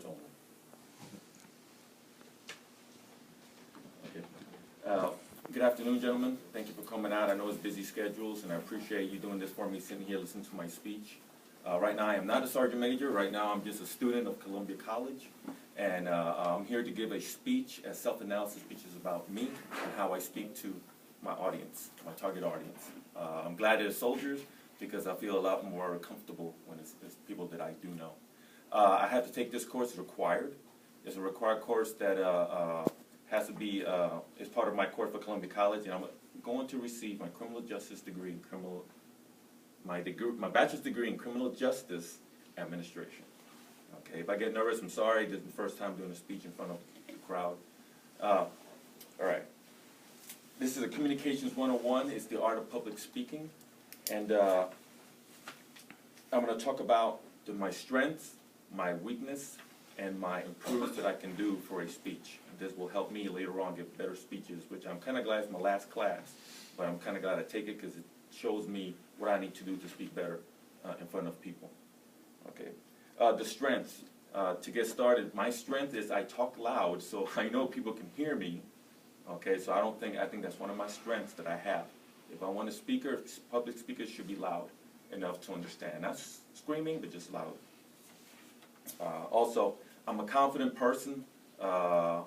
words only. Okay. Good afternoon, gentlemen. Thank you for coming out. I know it's busy schedules, and I appreciate you doing this for me, sitting here listening to my speech. Right now, I am not a sergeant major. Right now, I'm just a student of Columbia College, and I'm here to give a speech, a self-analysis speech is about me and how I speak to my audience, my target audience. I'm glad there's soldiers because I feel a lot more comfortable when it's people that I do know. I have to take this course, it's required. It's a required course that has to be, is part of my course for Columbia College, and I'm going to receive my criminal justice degree in my bachelor's degree in criminal justice administration. Okay, if I get nervous, I'm sorry. This is the first time doing a speech in front of the crowd. All right. This is a Communications 101. It's the art of public speaking. And I'm going to talk about my strengths, my weakness, and my improvements that I can do for a speech. This will help me later on give better speeches, which I'm kind of glad it's my last class, but I'm kind of glad I take it because it shows me what I need to do to speak better in front of people. Okay. The strengths. To get started, my strength is I talk loud, so I know people can hear me. Okay, so I think that's one of my strengths that I have. If I want a speaker, public speakers should be loud enough to understand. Not screaming, but just loud. Also, I'm a confident person. The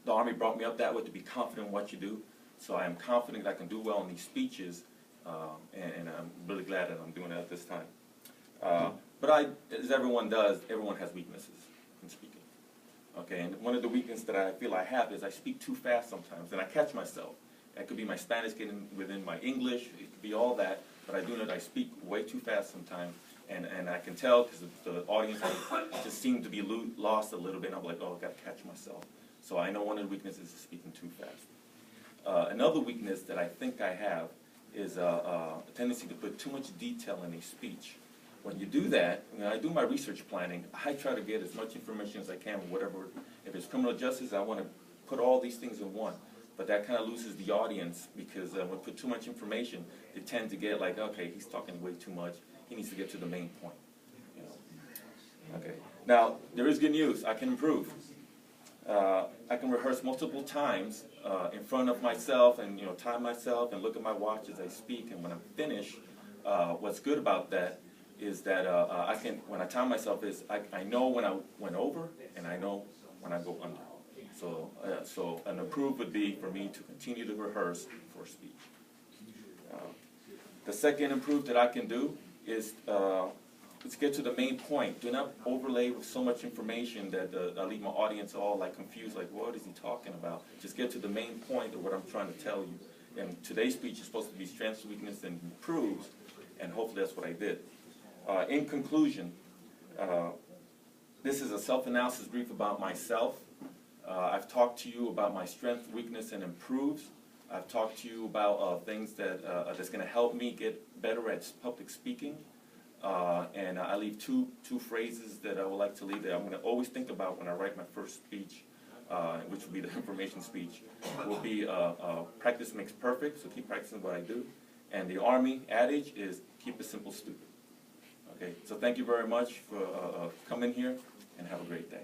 Army brought me up that way to be confident in what you do. So I am confident that I can do well in these speeches, and I'm really glad that I'm doing it at this time. But as everyone does, everyone has weaknesses in speaking. Okay, and one of the weaknesses that I feel I have is I speak too fast sometimes, and I catch myself. It could be my Spanish getting within my English, it could be all that, but I do know that I speak way too fast sometimes, and I can tell because the audience just seems to be lost a little bit, and I'm like, oh, I've got to catch myself. So I know one of the weaknesses is speaking too fast. Another weakness that I think I have is a tendency to put too much detail in a speech. When you do that, when I do my research planning, I try to get as much information as I can, whatever. If it's criminal justice, I want to put all these things in one. But that kind of loses the audience because when we put too much information, they tend to get like, okay, he's talking way too much. He needs to get to the main point. You know? Okay. Now, there is good news. I can improve. I can rehearse multiple times in front of myself and time myself and look at my watch as I speak. And when I'm finished, what's good about that is that when I time myself, I know when I went over and I know when I go under. So an improve would be for me to continue to rehearse for speech. The second improve that I can do is let's get to the main point. Do not overlay with so much information that I leave my audience all like confused, like what is he talking about? Just get to the main point of what I'm trying to tell you. And today's speech is supposed to be strengths, weakness, and improves, and hopefully that's what I did. In conclusion, this is a self-analysis brief about myself. I've talked to you about my strength, weakness, and improves. I've talked to you about things that's going to help me get better at public speaking. And I leave two phrases that I would like to leave that I'm going to always think about when I write my first speech, which will be the information speech. Will be practice makes perfect, so keep practicing what I do. And the Army adage is keep it simple, stupid. Okay, so thank you very much for coming here, and have a great day.